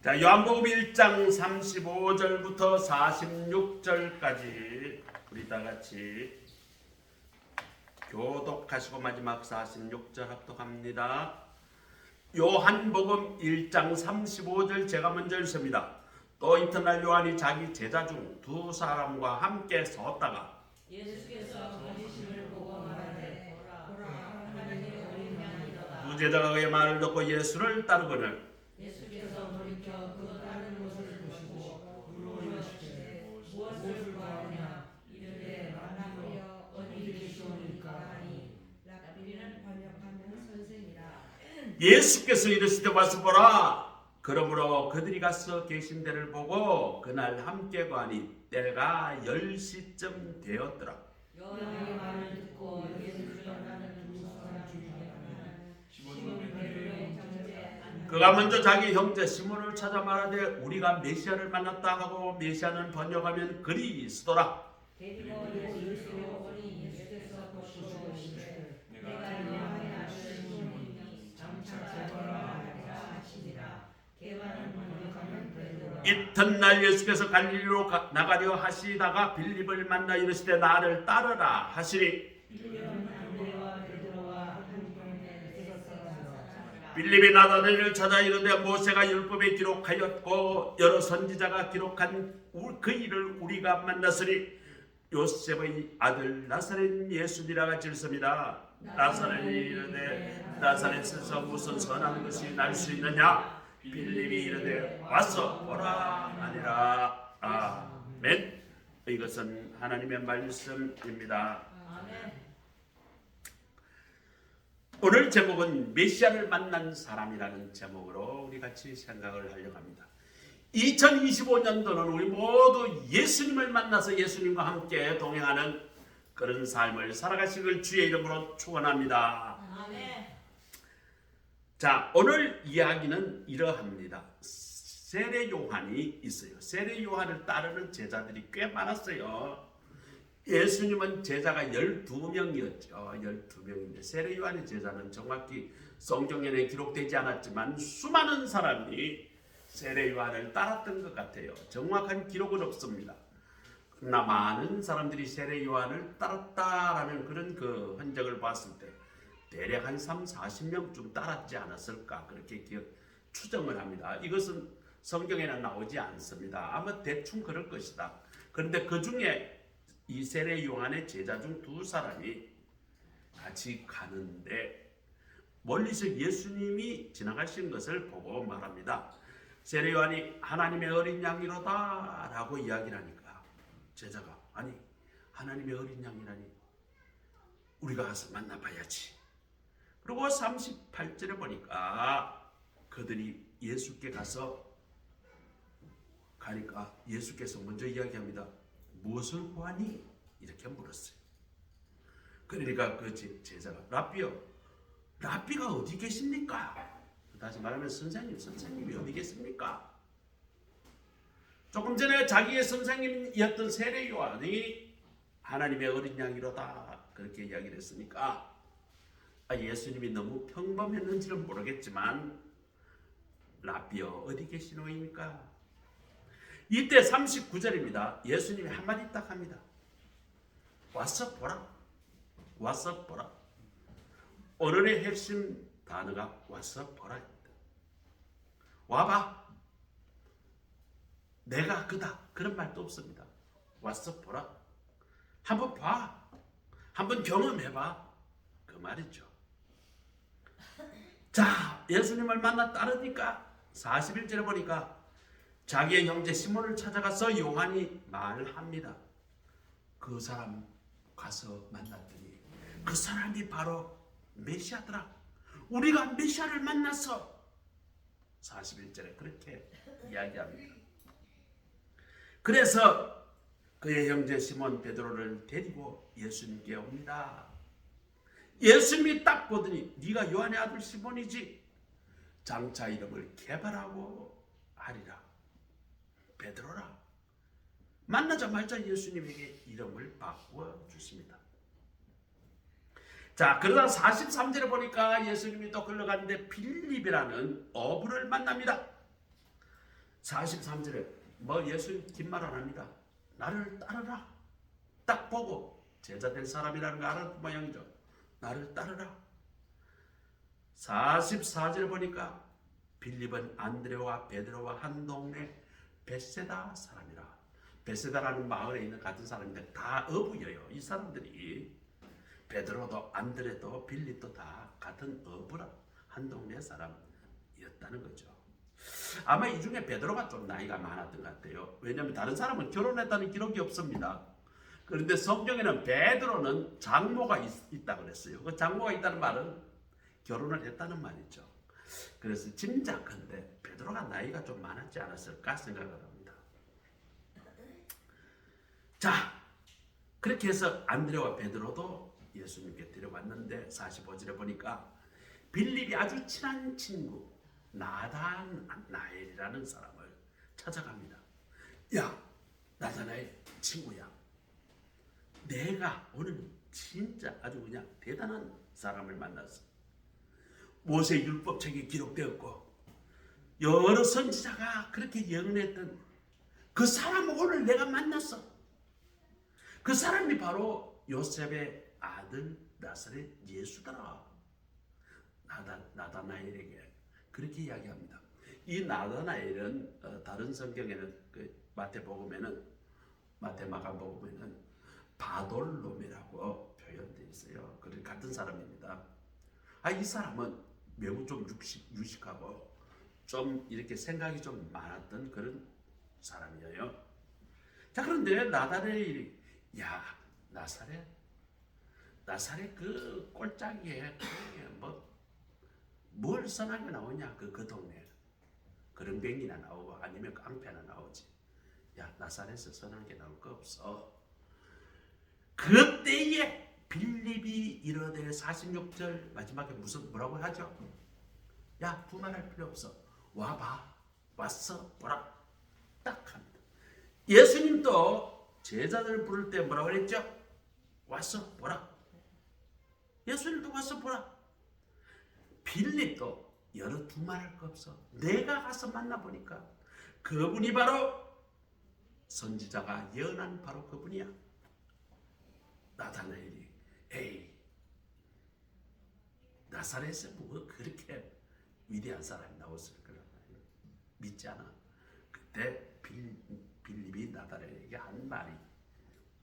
자, 요한복음 1장 35절부터 46절까지 우리 다 같이 교독하시고 마지막 46절 합독합니다. 요한복음 1장 35절 제가 먼저 읽습니다. 또 이튿날 요한이 자기 제자 중 두 사람과 함께 섰다가 예수께서 가지심을 보고 말하되 보라 하나님의 어린 양이로다. 두 제자가 그의 말을 듣고 예수를 따르거늘 예수께서 돌이켜 그 다른 모습을 보시고 물으시되 무엇을 구하느냐 이르되 만나보여 어디 계시오니까 하니 랍비는 번역하면 선생이라. 예수께서 이르시되 와서 보라. 그러므로 그들이 가서 계신 데를 보고 그날 함께 가니 때가 10시쯤 되었더라. 요한의 말을 듣고 예수를 따르는 두 사람 중에 하나는 시몬 베드로의 형제 그가 먼저 자기 형제 시몬을 찾아 말하되 우리가 메시아를 만났다 하고 메시아는 번역하면 그리스도라. 데리고 예수를 오니 예수께서 보시고 이르시되 내가 요한의 아들 시몬이니 장차 개바라 하리라 하시니라. 개바는 번역하면 베드로라. 이튿날 예수께서 갈릴리로 나가려 하시다가 빌립을 만나 이르시되 나를 따르라 하시니 빌립은 안드레와 베드로와 한 동네에 있었으나 빌립이 나다나엘을 찾아 이르되 모세가 율법에 기록하였고 여러 선지자가 기록한 그 일을 우리가 만났으니 요셉의 아들 나사렛 예수니라가 질습니다. 나사렛이 이르되 나사렛에서 무슨 선한 것이 날 수 있느냐? 빌립이 이르되 와서 보라 하니라. 아멘. 이것은 하나님의 말씀입니다. 아멘. 오늘 제목은 메시아를 만난 사람이라는 제목으로 우리 같이 생각을 하려고 합니다. 2025년도는 우리 모두 예수님을 만나서 예수님과 함께 동행하는 그런 삶을 살아가시길 주의 이름으로 축원합니다. 아멘. 자, 오늘 이야기는 이러합니다. 세례 요한이 있어요. 세례 요한을 따르는 제자들이 꽤 많았어요. 예수님은 제자가 12명이었죠. 12명인데 세례 요한의 제자는 정확히 성경에는 기록되지 않았지만 수많은 사람이 세례 요한을 따랐던 것 같아요. 정확한 기록은 없습니다. 그러나 많은 사람들이 세례 요한을 따랐다라는 그런 그 흔적을 봤을 때 대략 한 30-40명쯤 따랐지 않았을까 그렇게 추정을 합니다. 이것은 성경에는 나오지 않습니다. 아마 대충 그럴 것이다. 그런데 그 중에 이 세례 요한의 제자 중 두 사람이 같이 가는데 멀리서 예수님이 지나가신 것을 보고 말합니다. 세례 요한이 하나님의 어린 양이로다 라고 이야기를 하니까 제자가 아니 하나님의 어린 양이라니 우리가 가서 만나봐야지. 그리고 38절에 보니까 그들이 예수께 가니까 예수께서 먼저 이야기합니다. 무엇을 구하니? 이렇게 물었어요. 그러니까 그 제자가 랍비요, 랍비가 어디 계십니까? 다시 말하면 선생님이 어디 계십니까? 조금 전에 자기의 선생님이었던 세례 요한이 하나님의 어린 양이로다 그렇게 이야기를 했으니까 예수님이 너무 평범했는지는 모르겠지만 랍비요 어디 계시노입니까? 이때 39절입니다. 예수님이 한마디 딱 합니다. 와서 보라. 와서 보라. 오늘의 핵심 단어가 와서 보라. 와봐. 내가 그다. 그런 말도 없습니다. 와서 보라. 한번 봐. 한번 경험해봐. 그 말이죠. 자, 예수님을 만나 따르니까 41절에 보니까 자기의 형제 시몬을 찾아가서 요한이 말합니다. 그 사람 가서 만났더니 그 사람이 바로 메시아더라. 우리가 메시아를 만났어. 41절에 그렇게 이야기합니다. 그래서 그의 형제 시몬 베드로를 데리고 예수님께 옵니다. 예수님이 딱 보더니 네가 요한의 아들 시몬이지. 장차 이름을 개바라고 하리라. 베드로라. 만나자마자 예수님에게 이름을 바꾸어 주십니다. 자, 그러다 43절에 보니까 예수님이 또 흘러가는데 빌립이라는 어부를 만납니다. 43절에 뭐 예수님 긴 말 안 합니다. 나를 따르라. 딱 보고 제자 될 사람이라는 거 알았던 모양이죠. 나를 따르라. 44절에 보니까 빌립은 안드레와 베드로와 한 동네 베세다 사람이라. 베세다라는 마을에 있는 같은 사람인데 다 어부예요. 이 사람들이 베드로도 안드레도 빌립도 다 같은 어부라 한 동네 사람이었다는 거죠. 아마 이 중에 베드로가 좀 나이가 많았던 것 같아요. 왜냐하면 다른 사람은 결혼했다는 기록이 없습니다. 그런데 성경에는 베드로는 장모가 있다고 그랬어요. 그 장모가 있다는 말은 결혼을 했다는 말이죠. 그래서 짐작컨대 베드로가 나이가 좀 많았지 않았을까 생각을 합니다. 자, 그렇게 해서 안드레와 베드로도 예수님께 데려왔는데 45절에 보니까 빌립이 아주 친한 친구 나다나엘이라는 사람을 찾아갑니다. 야, 나다나엘 친구야. 내가 오늘 진짜 아주 그냥 대단한 사람을 만났어. 모세 율법책에 기록되었고 여러 선지자가 그렇게 예언했던 그 사람을 오늘 내가 만났어. 그 사람이 바로 요셉의 아들 나사렛 예수더라. 나다나엘에게 그렇게 이야기합니다. 이 나다나엘은 다른 성경에는 그 마태복음에는 마가복음에는 바돌롬이라고 표현되어 있어요. 그런 같은 사람입니다. 이 사람은 매우 좀 유식하고 좀 이렇게 생각이 좀 많았던 그런 사람이에요. 자, 그런데 나다나엘이 나사렛 그 꼴짝이에 뭘 선하게 나오냐 그 동네 그릉뱅이나 나오고 아니면 깡패나 나오지. 나사렛에서 선한 게 나올 거 없어. 그때에 빌립이 이르되 46절 마지막에 뭐라고 하죠? 두말할 필요 없어. 와봐. 왔어. 보라. 딱 합니다. 예수님도 제자들 부를 때 뭐라고 그랬죠? 왔어. 보라. 예수님도 왔어. 보라. 빌립도 여러 두말할 거 없어. 내가 가서 만나보니까 그분이 바로 선지자가 예언한 바로 그분이야. 나다나엘이 나사렛에 뭐 그렇게 위대한 사람이 나왔을 거라 믿지 않아. 그때 빌립이 나다나엘에게 한 말이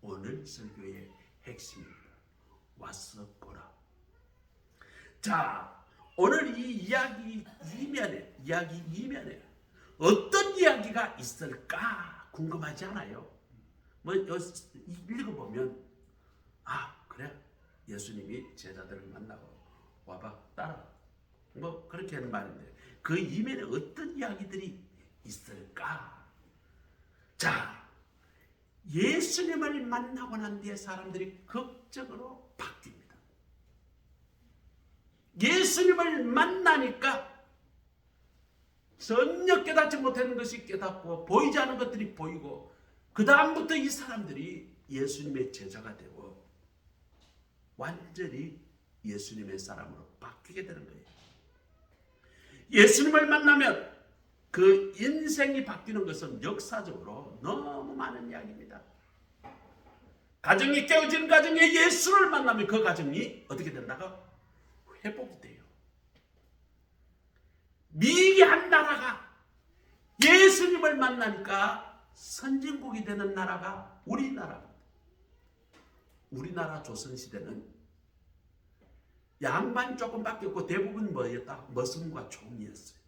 오늘 설교의 핵심입니다. 와서 보라. 자, 오늘 이 이야기 이면에 어떤 이야기가 있을까 궁금하지 않아요? 읽어보면 그래, 예수님이 제자들을 만나고 와봐 따라 그렇게 하는 말인데 그 이면에 어떤 이야기들이 있을까? 자, 예수님을 만나고 난 뒤에 사람들이 극적으로 바뀝니다. 예수님을 만나니까 전혀 깨닫지 못하는 것이 깨닫고 보이지 않는 것들이 보이고 그 다음부터 이 사람들이 예수님의 제자가 되고 완전히 예수님의 사람으로 바뀌게 되는 거예요. 예수님을 만나면 그 인생이 바뀌는 것은 역사적으로 너무 많은 이야기입니다. 가정이 깨어지는 가정에 예수를 만나면 그 가정이 어떻게 된다고? 회복이 돼요. 미개한 나라가 예수님을 만나니까 선진국이 되는 나라가 우리나라입니다. 우리나라 조선시대는 양반 조금밖에 없고 대부분 뭐였다? 머슴과 종이었어요.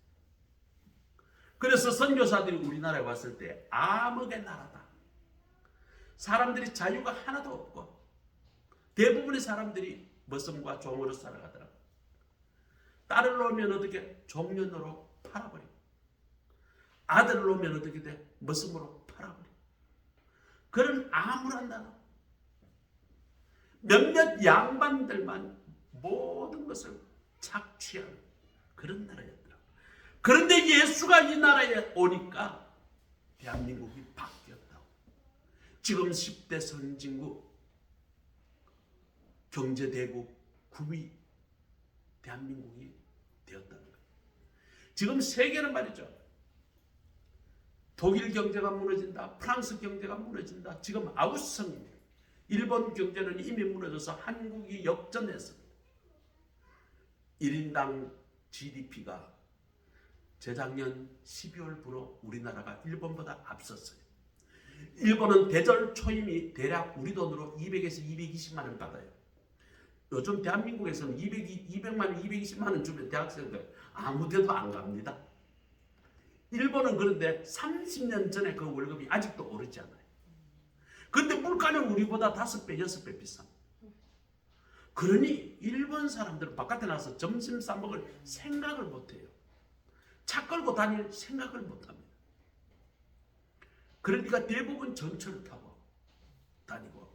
그래서 선교사들이 우리나라에 왔을 때 암흑의 나라다. 사람들이 자유가 하나도 없고 대부분의 사람들이 머슴과 종으로 살아가더라고요. 딸을 놓으면 어떻게? 종년으로 팔아버리고 아들을 놓으면 어떻게 돼? 머슴으로 팔아버리고 그런 암울한 나라. 몇몇 양반들만 모든 것을 착취하는 그런 나라였더라고요. 그런데 예수가 이 나라에 오니까 대한민국이 바뀌었다고. 지금 10대 선진국, 경제대국 9위 대한민국이 되었다는 거예요. 지금 세계는 말이죠. 독일 경제가 무너진다. 프랑스 경제가 무너진다. 지금 아우성입니다. 일본 경제는 이미 무너져서 한국이 역전했습니다. 1인당 GDP가 재작년 12월부로 우리나라가 일본보다 앞섰어요. 일본은 대절 초임이 대략 우리 돈으로 200에서 220만 원 받아요. 요즘 대한민국에서는 200만 원, 220만 원 주면 대학생들 아무 데도 안 갑니다. 일본은 그런데 30년 전에 그 월급이 아직도 오르지 않아요. 그런데 물가는 우리보다 5배, 6배 비쌉니다. 그러니 일본 사람들은 바깥에 나가서 점심 싸먹을 생각을 못해요. 차 끌고 다닐 생각을 못합니다. 그러니까 대부분 전철을 타고 다니고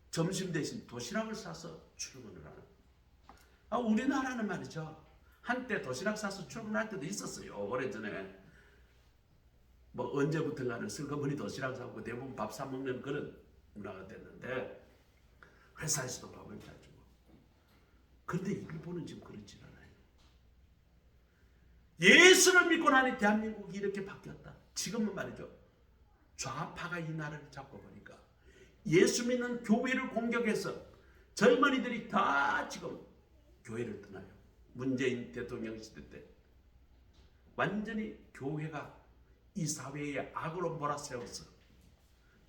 점심 대신 도시락을 싸서 출근을 하는. 우리나라는 말이죠. 한때 도시락 싸서 출근할 때도 있었어요. 오래전에 뭐 언제부턴가는 슬그머니 도시락 사고 대부분 밥 사 먹는 그런 문화가 됐는데 회사에서도 밥을 잘 주고. 그런데 일본은 지금 그렇지 않아요. 예수를 믿고 나니 대한민국이 이렇게 바뀌었다. 지금은 말이죠. 좌파가 이 나라를 잡고 보니까 예수 믿는 교회를 공격해서 젊은이들이 다 지금 교회를 떠나요. 문재인 대통령 시대 때 완전히 교회가 이 사회에 악으로 몰아세워서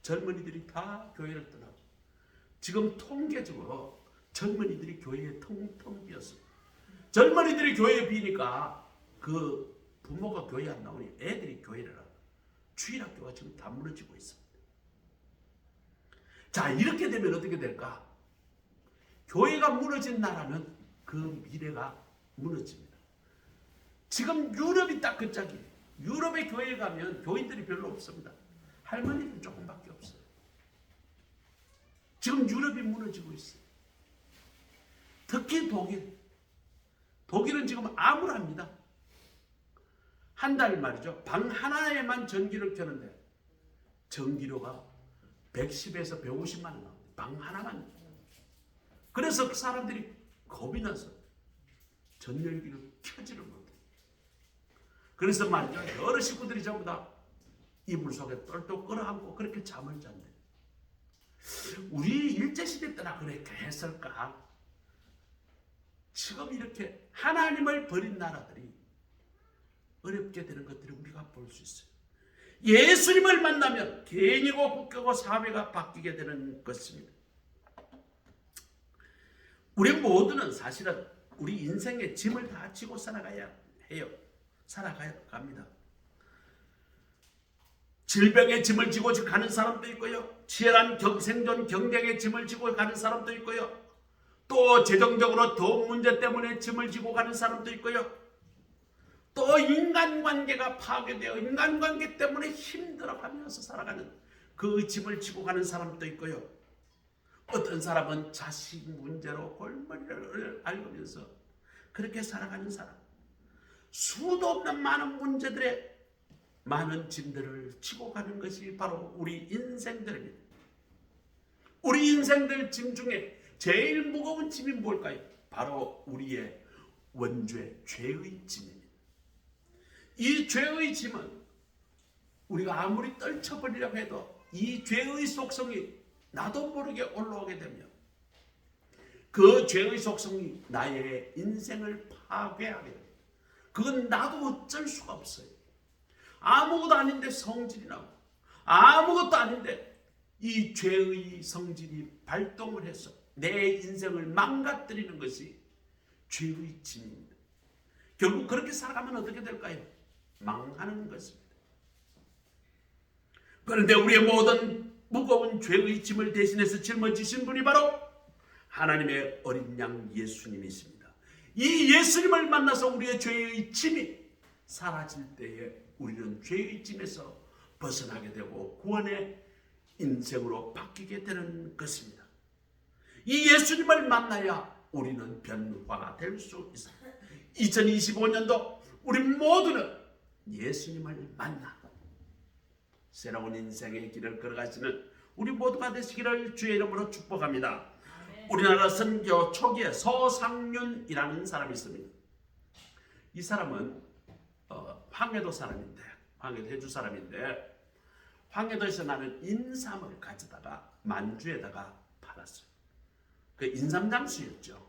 젊은이들이 다 교회를 떠나고 지금 통계적으로 젊은이들이 교회에 텅텅 비었어요. 젊은이들이 교회에 비니까 그 부모가 교회 안 나오니 애들이 교회를 하고 주일학교가 지금 다 무너지고 있습니다. 자, 이렇게 되면 어떻게 될까? 교회가 무너진 나라는 그 미래가 무너집니다. 지금 유럽이 딱 그 짝이에요. 유럽의 교회에 가면 교인들이 별로 없습니다. 할머니들 조금밖에 없어요. 지금 유럽이 무너지고 있어요. 특히 독일은 지금 암울합니다. 한 달 말이죠. 방 하나에만 전기를 켜는데 전기료가 110에서 150만 원 나옵니다. 방 하나만. 그래서 그 사람들이 겁이 나서 전열기를 켜지를 못해요. 그래서 말이죠. 여러 식구들이 전부 다 이불 속에 똘똘 끌어안고 그렇게 잠을 잔대. 우리 일제시대 때나 그렇게 했을까? 지금 이렇게 하나님을 버린 나라들이 어렵게 되는 것들을 우리가 볼 수 있어요. 예수님을 만나면 개인이고 국가고 사회가 바뀌게 되는 것입니다. 우리 모두는 사실은 우리 인생의 짐을 다 지고 살아가야 해요. 살아가야 합니다. 질병의 짐을 지고 가는 사람도 있고요. 치열한 생존 경쟁의 짐을 지고 가는 사람도 있고요. 또 재정적으로 돈 문제 때문에 짐을 지고 가는 사람도 있고요. 또 인간관계가 파괴되어 인간관계 때문에 힘들어하면서 살아가는 그 짐을 지고 가는 사람도 있고요. 어떤 사람은 자식 문제로 골머리를 앓으면서 그렇게 살아가는 사람. 수도 없는 많은 문제들에 많은 짐들을 지고 가는 것이 바로 우리 인생들입니다. 우리 인생들 짐 중에 제일 무거운 짐이 뭘까요? 바로 우리의 원죄, 죄의 짐입니다. 이 죄의 짐은 우리가 아무리 떨쳐버리려고 해도 이 죄의 속성이 나도 모르게 올라오게 되면 그 죄의 속성이 나의 인생을 파괴하게 됩니다. 그건 나도 어쩔 수가 없어요. 아무것도 아닌데 성질이 나고 아무것도 아닌데 이 죄의 성질이 발동을 해서 내 인생을 망가뜨리는 것이 죄의 짐입니다. 결국 그렇게 살아가면 어떻게 될까요? 망하는 것입니다. 그런데 우리의 모든 무거운 죄의 짐을 대신해서 짊어지신 분이 바로 하나님의 어린 양 예수님이십니다. 이 예수님을 만나서 우리의 죄의 짐이 사라질 때에 우리는 죄의 짐에서 벗어나게 되고 구원의 인생으로 바뀌게 되는 것입니다. 이 예수님을 만나야 우리는 변화될 수 있습니다. 2025년도 우리 모두는 예수님을 만나 새로운 인생의 길을 걸어가시는 우리 모두가 되시기를 주의 이름으로 축복합니다. 우리나라 선교 초기에 서상윤이라는 사람이 있습니다. 이 사람은 황해도 사람인데 황해도 해주 사람인데 황해도에서 나는 인삼을 가져다가 만주에다가 팔았어요. 그 인삼장수였죠.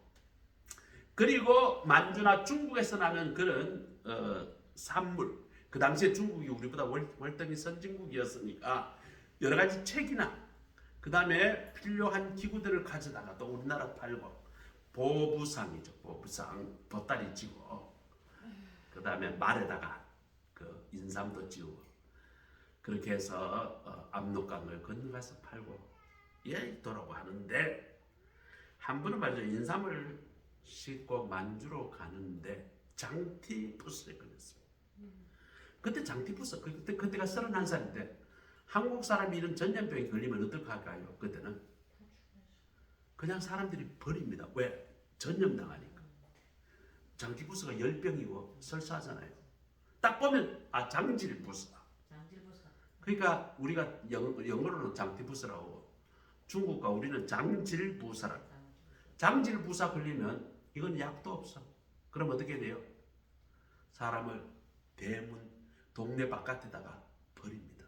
그리고 만주나 중국에서 나는 그런 산물, 그 당시에 중국이 우리보다 월등히 선진국이었으니까 여러 가지 책이나 그 다음에 필요한 기구들을 가져다가 또 우리나라 팔고 보부상이죠. 보부상 보따리 지고 그 다음에 말에다가 그 인삼도 지우고 그렇게 해서 압록강을 건너가서 팔고 돌아오고 하는데 한 번은 말이죠. 인삼을 싣고 만주로 가는데 장티푸스에 걸렸어요. 그때 장티푸스 그때가 31살인데 한국 사람이 이런 전염병에 걸리면 어떡할까요? 그때는 그냥 사람들이 버립니다. 왜? 전염당하니까. 장티푸스가 열병이고 설사하잖아요. 딱 보면 장질부사. 그러니까 우리가 영어로는 장티푸스라고 중국과 우리는 장질부사라고. 장질부사 걸리면 이건 약도 없어. 그럼 어떻게 돼요? 사람을 대문 동네 바깥에다가 버립니다.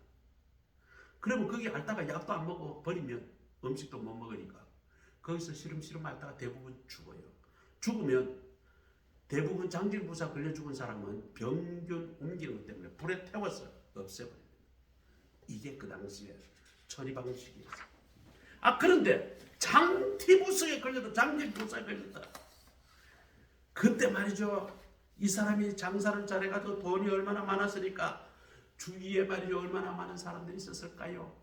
그러면 거기 앓다가 약도 안 먹고 버리면 음식도 못 먹으니까 거기서 시름시름 앓다가 대부분 죽어요. 죽으면 대부분 장질부사 걸려 죽은 사람은 병균 옮기는 것 때문에 불에 태워서 없애버립니다. 이게 그 당시에 처리 방식이었어요. 그런데 장티푸스에 걸려도 장질부사에 걸렸다. 그때 말이죠. 이 사람이 장사를 잘해가지고 돈이 얼마나 많았으니까 주위에 말이죠. 얼마나 많은 사람들이 있었을까요?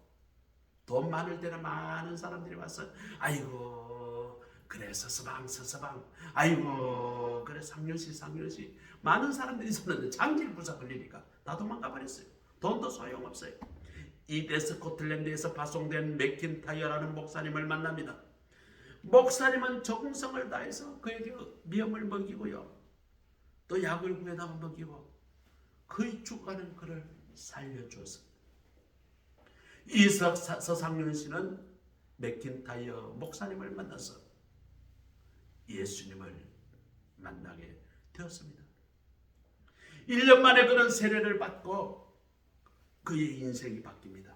돈 많을 때는 많은 사람들이 와서 아이고 그래 서서방 아이고 그래 상륜씨 많은 사람들이 있었는데 장질부사 걸리니까 다 도망가 버렸어요. 돈도 소용없어요. 이때 스코틀랜드에서 파송된 맥킨타이어라는 목사님을 만납니다. 목사님은 정성을 다해서 그에게 미염을 먹이고요. 또 약을 구해다가 먹이고 거의 죽어가는 그를 살려주었습니다. 이 서상륜 씨는 맥킨타이어 목사님을 만나서 예수님을 만나게 되었습니다. 1년 만에 그런 세례를 받고 그의 인생이 바뀝니다.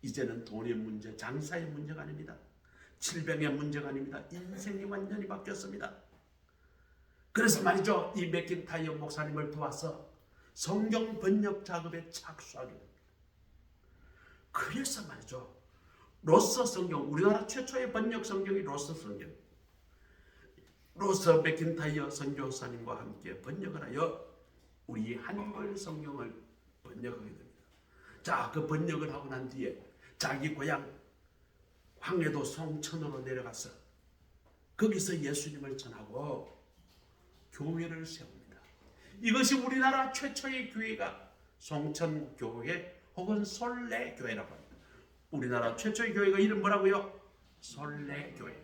이제는 돈의 문제, 장사의 문제가 아닙니다. 질병의 문제가 아닙니다. 인생이 완전히 바뀌었습니다. 그래서 말이죠. 이 맥킨타이어 목사님을 도와서 성경 번역 작업에 착수하게 됩니다. 그래서 말이죠. 로서 성경, 우리나라 최초의 번역 성경이 로서 성경. 로서 맥킨타이어 선교사님과 함께 번역을 하여 우리 한글 성경을 번역하게 됩니다. 자, 그 번역을 하고 난 뒤에 자기 고향 황해도 송천으로 내려가서 거기서 예수님을 전하고 교회를 세웁니다. 이것이 우리나라 최초의 교회가 송천교회 혹은 솔레교회라고 합니다. 우리나라 최초의 교회가 이름 뭐라고요? 솔레교회.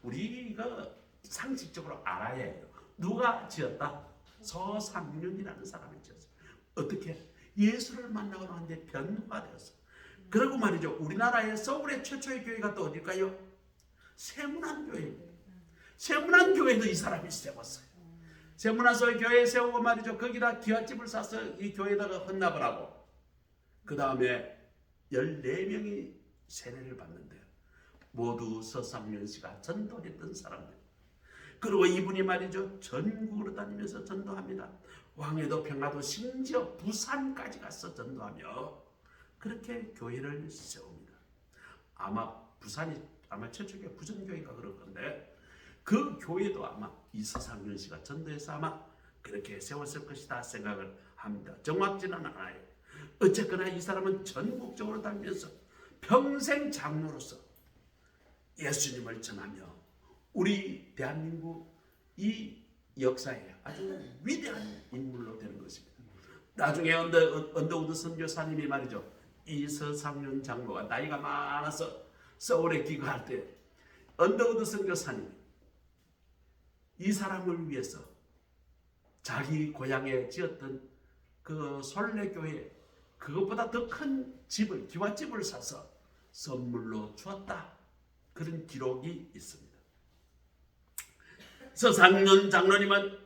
우리가 상식적으로 알아야 해요. 누가 지었다? 서상륜이라는 사람이 지었어요. 어떻게? 예수를 만나고 나는데 변화가 되었어요. 그리고 말이죠. 우리나라의 서울의 최초의 교회가 또 어딜까요? 세문안교회입니다. 세문안교회도 이 사람이 세웠어요. 세문안서의 교회에 세우고 말이죠. 거기다 기와집을 사서 이 교회에다가 헌납을 하고 그 다음에 14명이 세례를 받는데 모두 서상륜 씨가 전도했던 사람들. 그리고 이분이 말이죠. 전국으로 다니면서 전도합니다. 황해도, 평화도, 심지어 부산까지 가서 전도하며 그렇게 교회를 세웁니다. 아마 부산이 최초의 부전교회가 그럴 건데 그 교회도 아마 이서상륜 씨가 전도해서 아마 그렇게 세웠을 것이다 생각을 합니다. 정확지는 않아요. 어쨌거나 이 사람은 전국적으로 다니면서 평생 장로로서 예수님을 전하며 우리 대한민국 이 역사에 아주 위대한 인물로 되는 것입니다. 나중에 언더우드 선교사님이 말이죠. 이서상륜 장로가 나이가 많아서 서울에 귀가할 때 언더우드 선교사님이 이 사람을 위해서 자기 고향에 지었던 그 솔레교회 그것보다 더 큰 집을 기와집을 사서 선물로 주었다. 그런 기록이 있습니다. 서상륜 장로님은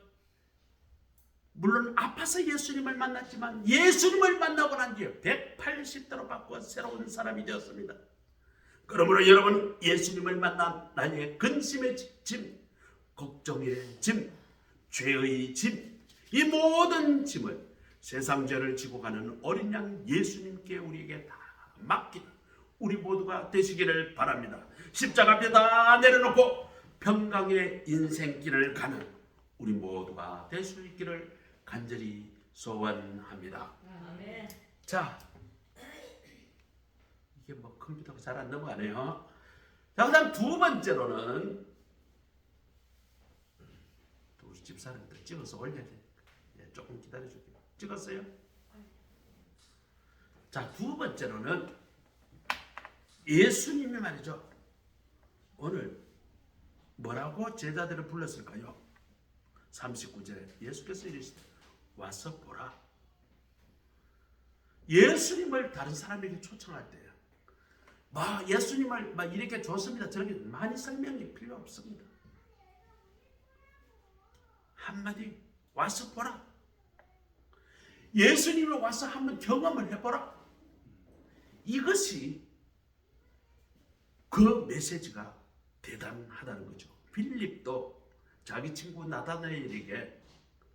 물론 아파서 예수님을 만났지만 예수님을 만나고 난 뒤에 180도로 바꿔 새로운 사람이 되었습니다. 그러므로 여러분, 예수님을 만난 나의 근심의 짐, 걱정의 짐, 죄의 짐, 이 모든 짐을 세상 죄를 지고 가는 어린 양 예수님께 우리에게 다 맡기는 우리 모두가 되시기를 바랍니다. 십자가 앞에 다 내려놓고 평강의 인생길을 가는 우리 모두가 될 수 있기를 간절히 소원합니다. 아멘. 자, 이게 뭐 컴퓨터가 잘 안 넘어가네요. 자, 그다음 두 번째로는 우리 집사람들 찍어서 올려야 돼. 예, 조금 기다려줄게요. 찍었어요? 자, 두 번째로는 예수님이 말이죠. 오늘 뭐라고 제자들을 불렀을까요? 39절에 예수께서 이르시되 와서 보라. 예수님을 다른 사람에게 초청할 때요, 예수님을 이렇게 좋습니다, 저렇게 많이 설명이 필요 없습니다. 한마디, 와서 보라. 예수님을 와서 한번 경험을 해보라. 이것이 그 메시지가 대단하다는 거죠. 빌립도 자기 친구 나다나엘에게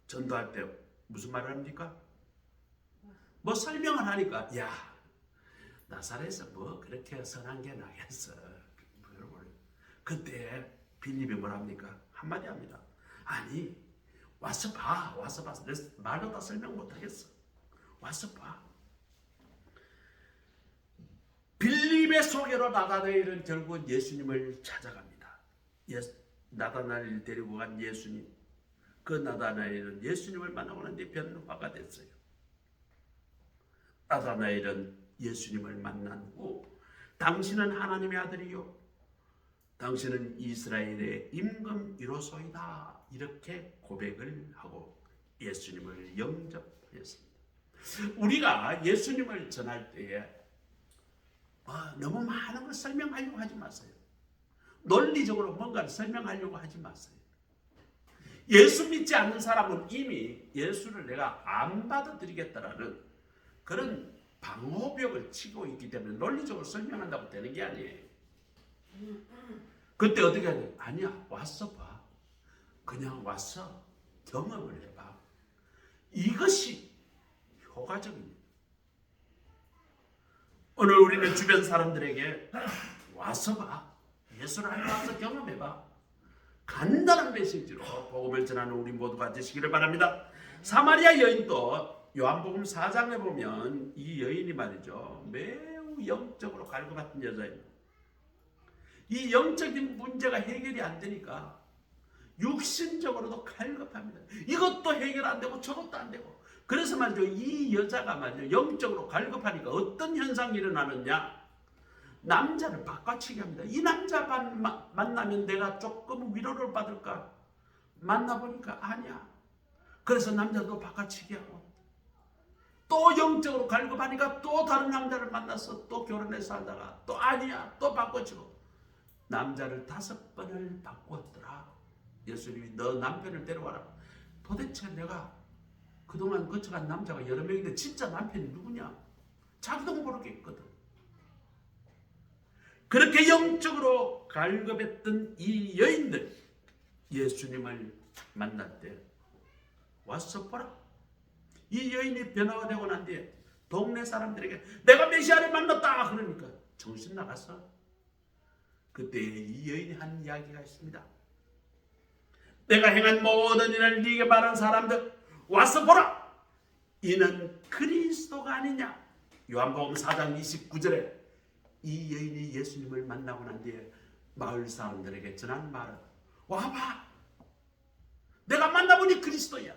전도할 때 무슨 말을 합니까? 뭐 설명을 하니까, 야, 나사렛에서 뭐 그렇게 선한 게 나겠어. 그때 빌립이 뭐랍니까? 한마디 합니다. 아니, 와서 봐, 와서 봐. 내 말로 다 설명 못하겠어. 와서 봐. 빌립의 소개로 나다나엘은 결국 예수님을 찾아갑니다. 나다나엘을 데리고 간 예수님. 그 나다나엘은 예수님을 만나고 난 뒤에 변화가 됐어요. 나다나엘은 예수님을 만난 후 당신은 하나님의 아들이요, 당신은 이스라엘의 임금 1호소이다, 이렇게 고백을 하고 예수님을 영접했습니다. 우리가 예수님을 전할 때에 너무 많은 걸 설명하려고 하지 마세요. 논리적으로 뭔가를 설명하려고 하지 마세요. 예수 믿지 않는 사람은 이미 예수를 내가 안 받아들이겠다라는 그런 방호벽을 치고 있기 때문에 논리적으로 설명한다고 되는 게 아니에요. 그때 어떻게 하냐? 아니야, 왔어 봐. 그냥 와서 경험을 해봐. 이것이 효과적입니다. 오늘 우리는 주변 사람들에게 와서 봐. 예수를 한번 와서 경험해봐. 간단한 메시지로 복음을 전하는 우리 모두가 되시기를 바랍니다. 사마리아 여인도 요한복음 4장에 보면 이 여인이 말이죠, 매우 영적으로 갈급한 여자입니다. 이 영적인 문제가 해결이 안 되니까 육신적으로도 갈급합니다. 이것도 해결 안 되고 저것도 안 되고. 그래서 말이죠, 이 여자가 말이죠, 영적으로 갈급하니까 어떤 현상이 일어나느냐? 남자를 바꿔치기 합니다. 이 남자 만나면 내가 조금 위로를 받을까? 만나보니까 아니야. 그래서 남자도 바꿔치기 하고, 또 영적으로 갈급하니까 또 다른 남자를 만나서 또 결혼해서 살다가 또 아니야, 또 바꿔치고. 남자를 5번을 바꿨더라. 예수님이 너 남편을 데려와라. 도대체 내가 그동안 거쳐간 남자가 여러 명인데 진짜 남편이 누구냐? 자기도 모르겠거든. 그렇게 영적으로 갈급했던 이 여인들, 예수님을 만날 때 와서 보라. 이 여인이 변화가 되고 난 뒤에 동네 사람들에게 내가 메시아를 만났다 그러니까 정신 나갔어. 그때 이 여인이 한 이야기가 있습니다. 내가 행한 모든 일을 네게 말한 사람들 와서 보라. 이는 그리스도가 아니냐. 요한복음 4장 29절에 이 여인이 예수님을 만나고 난 뒤에 마을 사람들에게 전한 말은 와봐. 내가 만나보니 그리스도야.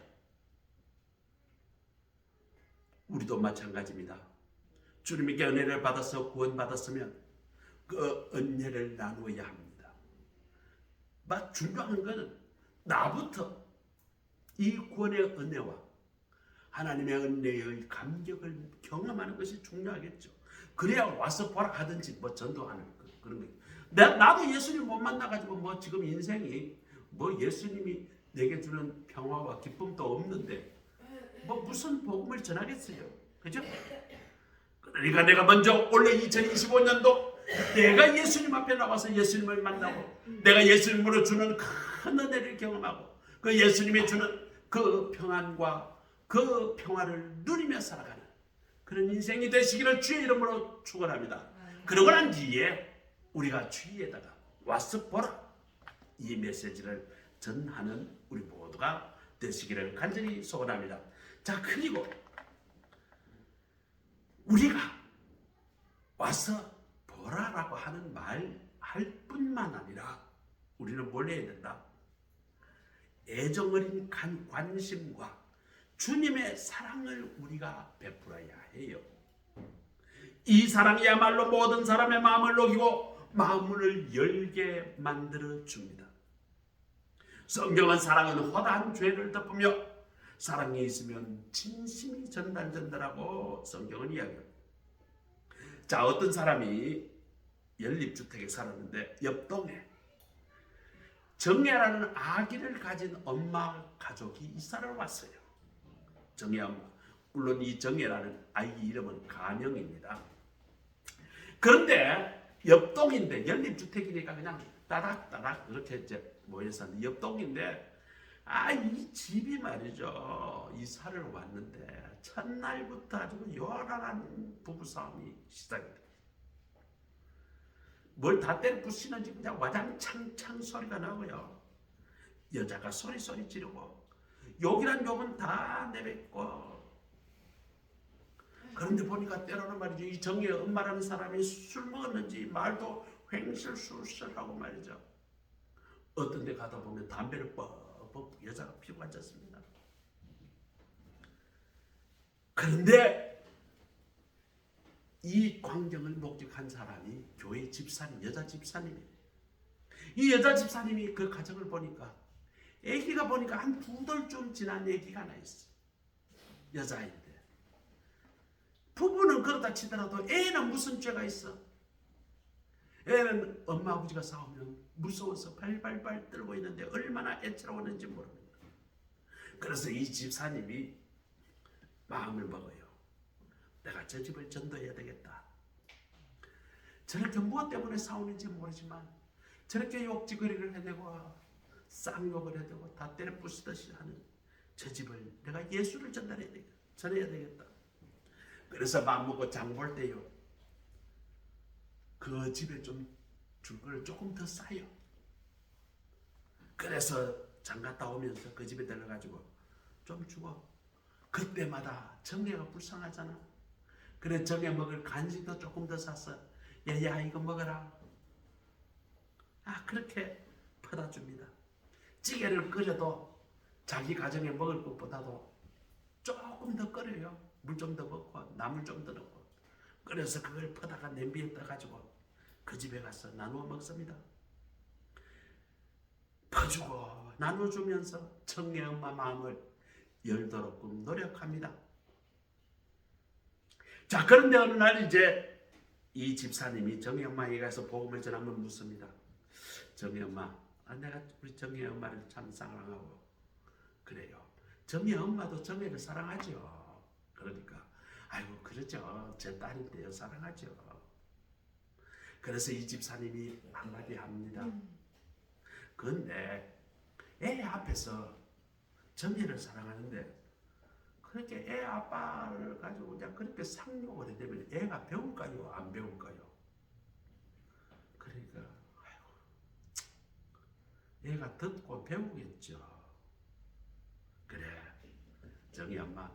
우리도 마찬가지입니다. 주님께 은혜를 받아서 구원받았으면 그 은혜를 나누어야 합니다. 중요한 것은 나부터 이 구원의 은혜와 하나님의 은혜의 감격을 경험하는 것이 중요하겠죠. 그래야 와서 보라 하든지 뭐 전도하는 그런 거예요. 나도 예수님 못 만나가지고 뭐 지금 인생이 뭐 예수님이 내게 주는 평화와 기쁨도 없는데 뭐 무슨 복음을 전하겠어요? 그죠? 그러니까 내가 먼저 올해 2025년도 내가 예수님 앞에 나와서 예수님을 만나고 내가 예수님으로 주는 큰 은혜를 경험하고 그 예수님이 주는 그 평안과 그 평화를 누리며 살아가는 그런 인생이 되시기를 주의 이름으로 축원합니다. 그러고 난 뒤에 우리가 주위에다가 와서 보라 이 메시지를 전하는 우리 모두가 되시기를 간절히 소원합니다. 자, 그리고 우리가 와서 보라라고 하는 말 할 뿐만 아니라 우리는 뭘 해야 된다? 애정어린 관심과 주님의 사랑을 우리가 베풀어야 해요. 이 사랑이야말로 모든 사람의 마음을 녹이고 마음문을 열게 만들어 줍니다. 성경은 사랑은 허다한 죄를 덮으며 사랑이 있으면 진심이 전달하고 성경은 이야기합니다. 자, 어떤 사람이 연립주택에 살았는데 옆동에 정혜라는 아기를 가진 엄마 가족이 이사를 왔어요. 정혜 엄마. 물론 이 정혜라는 아이 이름은 가명입니다. 그런데 옆동인데 연립주택이니까 그냥 따닥따닥 이렇게 이제 모여서 옆동인데 이 집이 말이죠. 이사를 왔는데 첫날부터 아주 요란한 부부싸움이 시작이 돼요. 뭘 다 때려 부시는지 그냥 와장창창 소리가 나고요. 여자가 소리 지르고 욕이란 욕은 다 내뱉고 그런데 보니까 때로는 말이죠. 이 정의 엄마라는 사람이 술 먹었는지 말도 횡설수설하고 말이죠. 어떤 데 가다 보면 담배를 뻑뻑 여자가 피우고 앉았습니다. 그런데 이 광경을 목격한 사람이 교회 집사님, 여자 집사님이에요. 이 여자 집사님이 그 가정을 보니까 아기가 보니까 한 2달쯤 지난 아기가 하나 있어. 여자인데 부부는 그러다 치더라도 애는 무슨 죄가 있어? 애는 엄마 아버지가 싸우면 무서워서 발발발 떨고 있는데 얼마나 애처로웠는지 모릅니다. 그래서 이 집사님이 마음을 먹어요. 내가 저 집을 전도해야 되겠다. 저렇게 무엇 때문에 싸우는지 모르지만 저렇게 욕지거리를 해대고 쌍욕을 해대고 다 때려 부수듯이 하는 저 집을 내가 예수를 전해야 되겠다. 그래서 마음먹고 장 볼 때요. 그 집에 좀 줄 걸 조금 더 싸요. 그래서 장 갔다 오면서 그 집에 들러가지고 좀 주고 그때마다 정혜가 불쌍하잖아. 그래 정혜 먹을 간식도 조금 더 샀어. 야 이거 먹어라. 그렇게 퍼다 줍니다. 찌개를 끓여도 자기 가정에 먹을 것보다도 조금 더 끓여요. 물 좀 더 넣고 나물 좀 더 넣고 끓여서 그걸 퍼다가 냄비에 떠가지고 그 집에 가서 나누어 먹습니다. 퍼주고 나눠주면서 정혜 엄마 마음을 열도록 노력합니다. 자, 그런데 어느 날 이제 이 집사님이 정혜 엄마에게 가서 복음을 전하면 묻습니다. 정혜 엄마, 내가 우리 정혜 엄마를 참 사랑하고 그래요. 정혜 엄마도 정혜를 사랑하죠. 그러니까 아이고 그러죠. 제 딸인데요. 사랑하죠. 그래서 이 집사님이 한마디 합니다. 그런데 애 앞에서 정혜를 사랑하는데 그렇게 애 아빠를 가지고 그냥 그렇게 상욕을 해대면 애가 배울까요? 안 배울까요? 그러니까 애가 듣고 배우겠죠. 그래 정희 엄마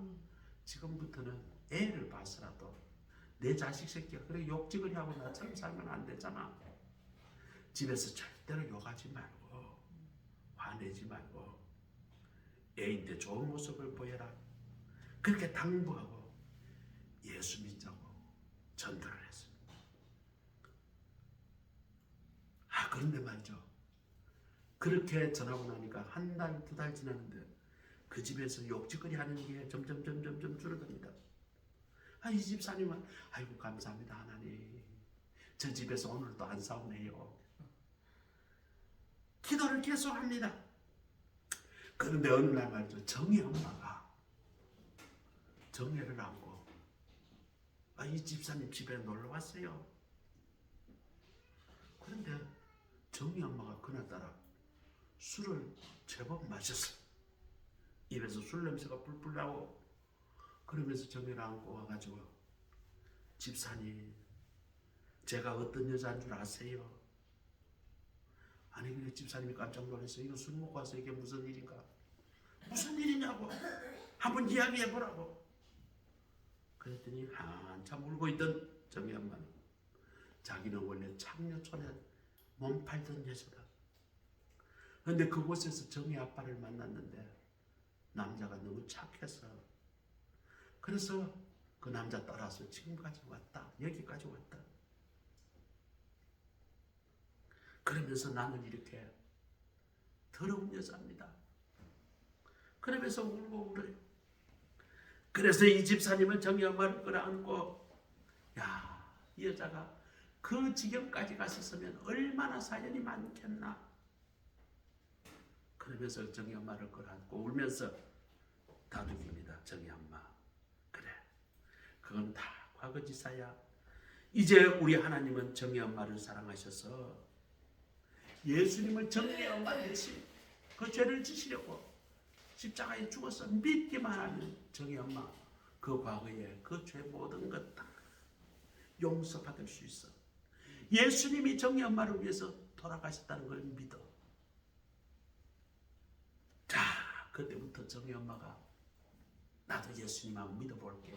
지금부터는 애를 봐서라도 내 자식 새끼가 그렇게 욕지거리 하고 나처럼 살면 안 되잖아. 집에서 절대로 욕하지 말고 화내지 말고 애인데 좋은 모습을 보여라. 그렇게 당부하고 예수 믿자고 전도를 했습니다. 그런데 말이죠. 그렇게 전하고 나니까 1달, 2달 지났는데 그 집에서 욕짓거리 하는 게 점점 줄어듭니다. 이 집사님은 아이고 감사합니다 하나님. 저 집에서 오늘도 안 싸우네요. 기도를 계속합니다. 그런데 어느 날 말이죠. 정희 엄마가 정예를 안고 이 집사님 집에 놀러 왔어요. 그런데 정예 엄마가 그날따라 술을 제법 마셨어. 입에서 술 냄새가 뿔뿔 나고, 그러면서 정예를 안고 와가지고, 집사님, 제가 어떤 여자인 줄 아세요? 아니, 그래 집사님이 깜짝 놀랐어요. 이거 술 먹고 와서 이게 무슨 일인가? 무슨 일이냐고 한번 이야기해보라고. 그랬더니 한참 울고 있던 정희 엄마는, 자기는 원래 창녀촌에 몸 팔던 여자다. 그런데 그곳에서 정희 아빠를 만났는데 남자가 너무 착해서, 그래서 그 남자 따라서 지금까지 왔다. 여기까지 왔다. 그러면서 나는 이렇게 더러운 여자입니다. 그러면서 울고 울어요. 그래서 이 집사님은 정희 엄마를 끌어안고, 야, 이 여자가 그 지경까지 갔었으면 얼마나 사연이 많겠나. 그러면서 정희 엄마를 끌어안고 울면서 다독입니다. 정희 엄마, 그래, 그건 다 과거지사야. 이제 우리 하나님은 정희 엄마를 사랑하셔서 예수님을 정희 엄마 대신 그 죄를 지시려고 십자가에 죽어서 믿기만 하면 정희 엄마 그 과거에 그 죄 모든 것 다 용서받을 수 있어. 예수님이 정희 엄마를 위해서 돌아가셨다는 걸 믿어. 자, 그때부터 정희 엄마가 나도 예수님 한번 믿어볼게요.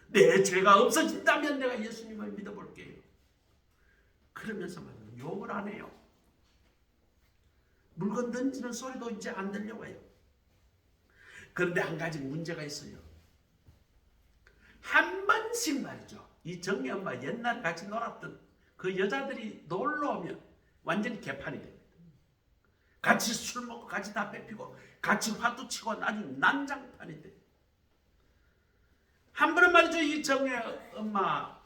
내 죄가 없어진다면 내가 예수님을 믿어볼게요. 그러면서 말은 욕을 안 해요. 물건 던지는 소리도 이제 안 들려와요. 그런데 한 가지 문제가 있어요. 한 번씩 말이죠, 이 정희 엄마 옛날에 같이 놀았던 그 여자들이 놀러 오면 완전히 개판이 됩니다. 같이 술 먹고 같이 담배 피고 같이 화두 치고 아주 난장판이 돼. 한 번은 말이죠, 이 정희 엄마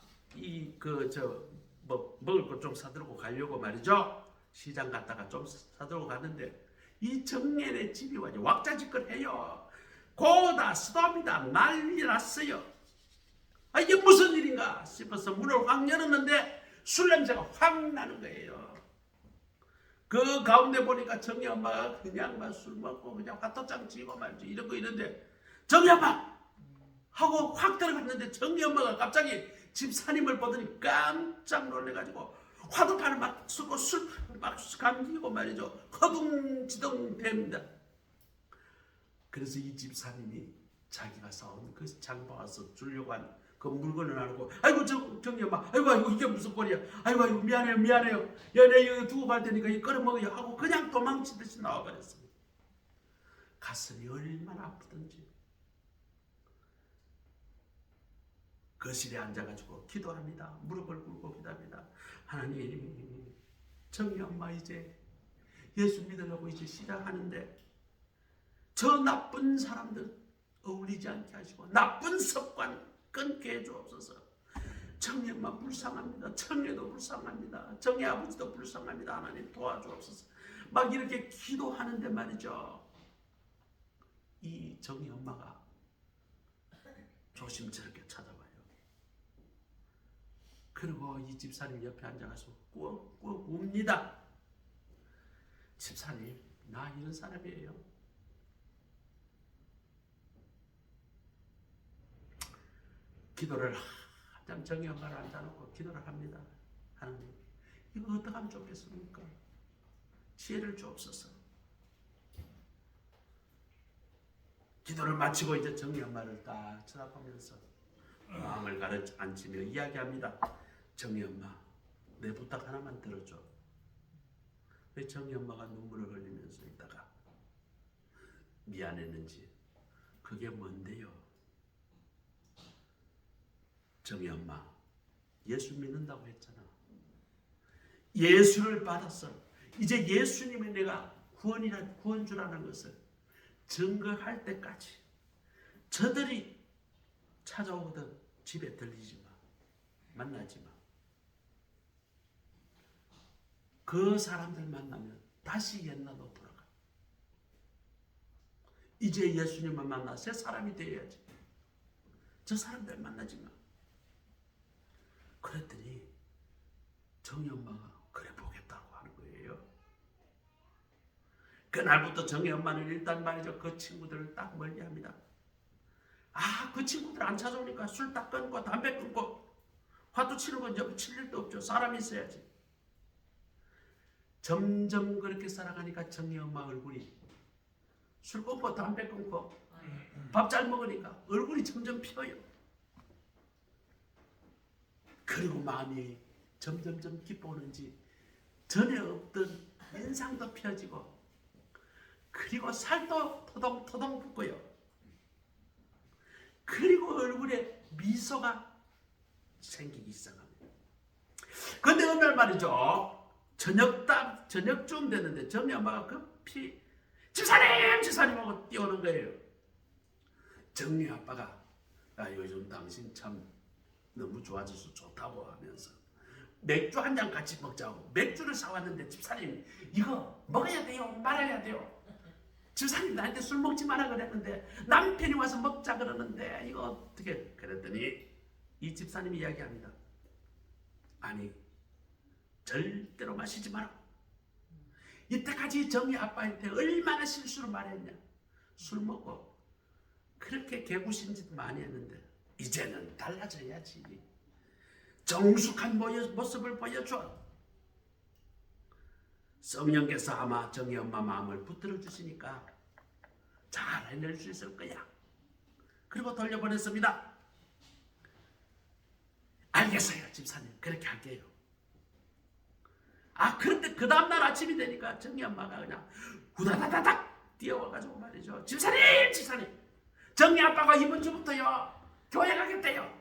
먹을 것 좀 사들고 가려고 말이죠, 시장 갔다가 좀 사들고 갔는데 이 정년의 집이 완전 왁자지껄해요. 고다 스톱이다 난리 났어요. 이게 무슨 일인가 싶어서 문을 확 열었는데 술 냄새가 확 나는 거예요. 그 가운데 보니까 정희 엄마가 그냥 술 먹고 그냥 화토장 치고 말이죠, 이런 거 있는데, 정희 엄마 하고 확 들어갔는데 정희 엄마가 갑자기 집사님을 보더니 깜짝 놀래가지고 화두판을 막 쓰고 술 막 감기고 말이죠, 허둥지둥 됩니다. 그래서 이 집사님이 자기가 사온 그 장봐서 주려고 한 그 물건을 안고, 아이고 정희 엄마, 아이고 이게 무슨 꼴이야, 아이고 미안해요, 야, 내 이거 두고 갈 테니까 이 끓여 먹어요 하고 그냥 도망치듯이 나와버렸어요. 가슴이 얼마나 아프던지. 거실에 앉아가지고 기도합니다. 무릎을 꿇고 기도합니다. 하나님, 정희 엄마 이제 예수 믿으려고 이제 시작하는데 저 나쁜 사람들 어울리지 않게 하시고 나쁜 습관 끊게 해주옵소서. 정희 엄마 불쌍합니다. 정희도 불쌍합니다. 정희 아버지도 불쌍합니다. 하나님 도와주옵소서. 막 이렇게 기도하는데 말이죠, 이 정희 엄마가 조심스럽게 찾아와요. 그리고 이 집사님 옆에 앉아가서 꾹꾹 웁니다. 집사님, 나 이런 사람이에요. 기도를 한참 정희 엄마를 앉아놓고 기도를 합니다. 하나님, 이거 어떻게 하면 좋겠습니까? 지혜를 주옵소서. 기도를 마치고 이제 정희 엄마를 딱 쳐다보면서 마음을 가라앉히며 이야기합니다. 정희 엄마, 내 부탁 하나만 들어줘. 왜 정희 엄마가 눈물을 흘리면서 있다가 미안했는지, 그게 뭔데요? 정희 엄마, 예수 믿는다고 했잖아. 예수를 받았어. 이제 예수님이 내가 구원주라는 것을 증거할 때까지 저들이 찾아오거든 집에 들리지 마. 만나지 마. 그 사람들 만나면 다시 옛날로 돌아가. 이제 예수님을 만나 새 사람이 되어야지. 저 사람들 만나지 마. 그랬더니 정희 엄마가 그래 보겠다고 하는 거예요. 그날부터 정희 엄마는 일단 말이죠, 그 친구들을 딱 멀리합니다. 그 친구들 안 찾아오니까 술 딱 끊고 담배 끊고 화도 치는 건 이제 칠 일도 없죠. 사람이 있어야지. 점점 그렇게 살아가니까 정희 엄마 얼굴이 술 끊고 담배 끊고 밥 잘 먹으니까 얼굴이 점점 피어요. 그리고 마음이 점점점 기뻐오는지 전에 없던 인상도 펴지고 그리고 살도 토동토동 붙고요. 그리고 얼굴에 미소가 생기기 시작합니다. 그런데 어느 날 말이죠. 저녁쯤 됐는데 정희 엄마가 급히 집사님 하고 뛰어오는 거예요. 정희 아빠가 요즘 당신 참 너무 좋아져서 좋다고 하면서 맥주 한 잔 같이 먹자고 맥주를 사왔는데 집사님 이거 먹어야 돼요? 말아야 돼요? 집사님 나한테 술 먹지 마라 그랬는데 남편이 와서 먹자 그러는데 이거 어떻게 그랬더니 이 집사님이 이야기합니다. 아니 절대로 마시지 마라. 이때까지 정희 아빠한테 얼마나 실수를 말했냐. 술 먹고 그렇게 개구신 짓 많이 했는데 이제는 달라져야지. 정숙한 모습을 보여줘. 성령께서 아마 정희 엄마 마음을 붙들어 주시니까 잘 해낼 수 있을 거야. 그리고 돌려보냈습니다. 알겠어요 집사님, 그렇게 할게요. 그런데 그 다음날 아침이 되니까 정희 엄마가 그냥 후다다다닥 뛰어와가지고 말이죠. 집사님 정희 아빠가 이번 주부터요 교회 가겠대요.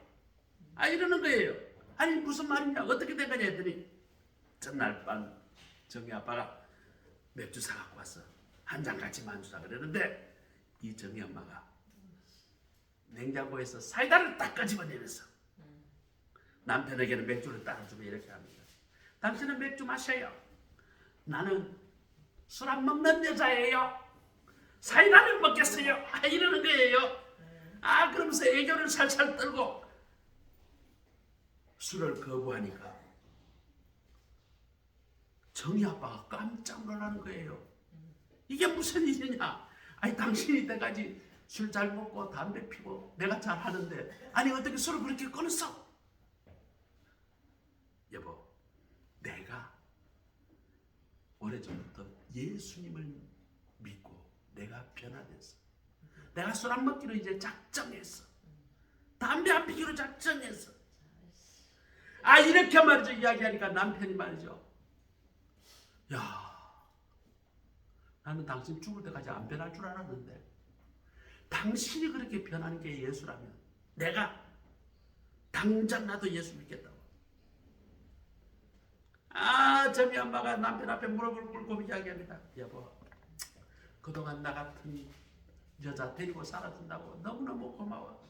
이러는 거예요. 아니 무슨 말이냐, 어떻게 된 거냐 했더니 전날 밤 정희 아빠가 맥주 사갖고 왔어. 한 잔 같이 만주자 그러는데 이 정희 엄마가 냉장고에서 사이다를 딱 꺼집어내면서 남편에게는 맥주를 따라주고 이렇게 합니다. 당신은 맥주 마셔요. 나는 술 안 먹는 여자예요. 사이다를 먹겠어요. 이러는 거예요. 그러면서 애교를 살살 떨고 술을 거부하니까 정희 아빠가 깜짝 놀라는 거예요. 이게 무슨 일이냐. 당신이 이때까지 술 잘 먹고 담배 피고 내가 잘 하는데 어떻게 술을 그렇게 끊었어? 여보, 내가 오래전부터 예수님을 믿고 내가 변화됐어. 내가 술 안 먹기로 이제 작정했어. 담배 안 피기로 작정했어. 이렇게 말이죠. 이야기하니까 남편이 말이죠. 나는 당신 죽을 때까지 안 변할 줄 알았는데 당신이 그렇게 변하는 게 예수라면 내가 당장 나도 예수 믿겠다고. 정희 엄마가 남편 앞에 무릎을 꿇고 이야기합니다. 여보, 그동안 나 같은 여자 데리고 살아준다고 너무너무 고마워.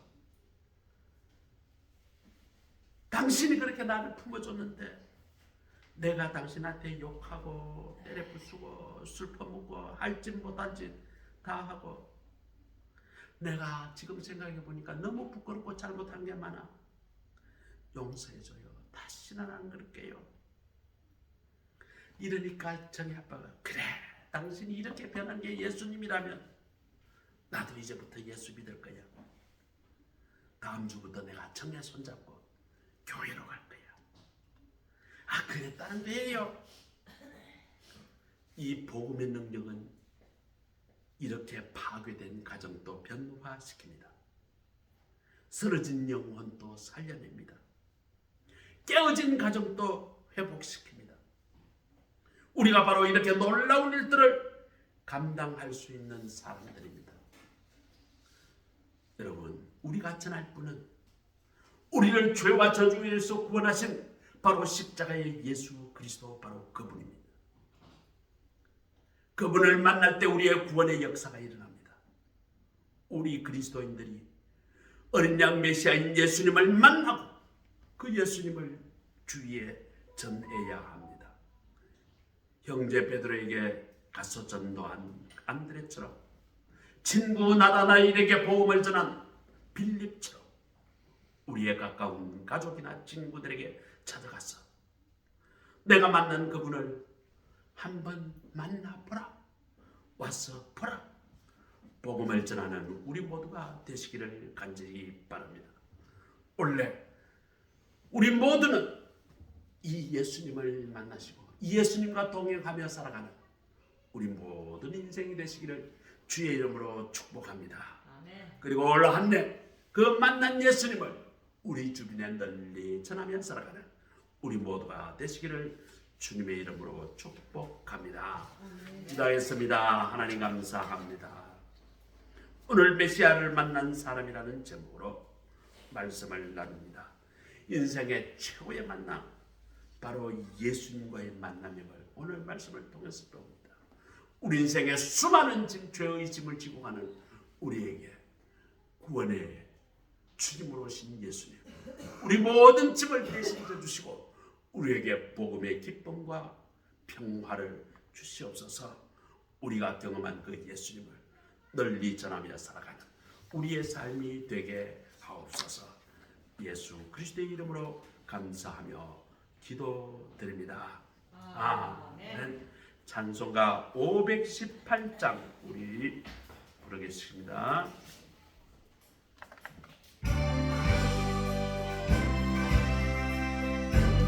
당신이 그렇게 나를 품어줬는데 내가 당신한테 욕하고 때려 부수고 술 퍼먹고 할 짓 못한 짓 다 하고 내가 지금 생각해 보니까 너무 부끄럽고 잘못한 게 많아. 용서해줘요. 다시는 안 그럴게요. 이러니까 정희 아빠가 그래, 당신이 이렇게 변한 게 예수님이라면 나도 이제부터 예수 믿을 거야. 다음 주부터 내가 정혜 손잡고 교회로 갈 거야. 그랬다는 거예요. 이 복음의 능력은 이렇게 파괴된 가정도 변화시킵니다. 쓰러진 영혼도 살려냅니다. 깨어진 가정도 회복시킵니다. 우리가 바로 이렇게 놀라운 일들을 감당할 수 있는 사람들입니다. 여러분, 우리가 전할 분은 우리를 죄와 저주에서 구원하신 바로 십자가의 예수 그리스도, 바로 그분입니다. 그분을 만날 때 우리의 구원의 역사가 일어납니다. 우리 그리스도인들이 어린 양 메시아인 예수님을 만나고 그 예수님을 주위에 전해야 합니다. 형제 베드로에게 가서 전도한 안드레처럼, 친구 나다나엘에게 복음을 전한 빌립처럼, 우리의 가까운 가족이나 친구들에게 찾아가서 내가 만난 그분을 한번 만나보라. 와서 보라. 복음을 전하는 우리 모두가 되시기를 간절히 바랍니다. 원래 우리 모두는 이 예수님을 만나시고 이 예수님과 동행하며 살아가는 우리 모든 인생이 되시기를 주의 이름으로 축복합니다. 그리고 올 한 해 그 만난 예수님을 우리 주변에 널리 전하며 살아가는 우리 모두가 되시기를 주님의 이름으로 축복합니다. 기도하겠습니다. 하나님 감사합니다. 오늘 메시아를 만난 사람이라는 제목으로 말씀을 나눕니다. 인생의 최고의 만남, 바로 예수님과의 만남임을 오늘 말씀을 통해서 배웁니다. 우리 인생의 수많은 죄의 짐을 지고 가는 우리에게 구원의 주님으로 오신 예수님, 우리 모든 짐을 대신 져주시고 우리에게 복음의 기쁨과 평화를 주시옵소서. 우리가 경험한 그 예수님을 널리 전하며 살아가는 우리의 삶이 되게 하옵소서. 예수 그리스도의 이름으로 감사하며 기도드립니다. 아멘. 찬송가 518장 우리 부르겠습니다.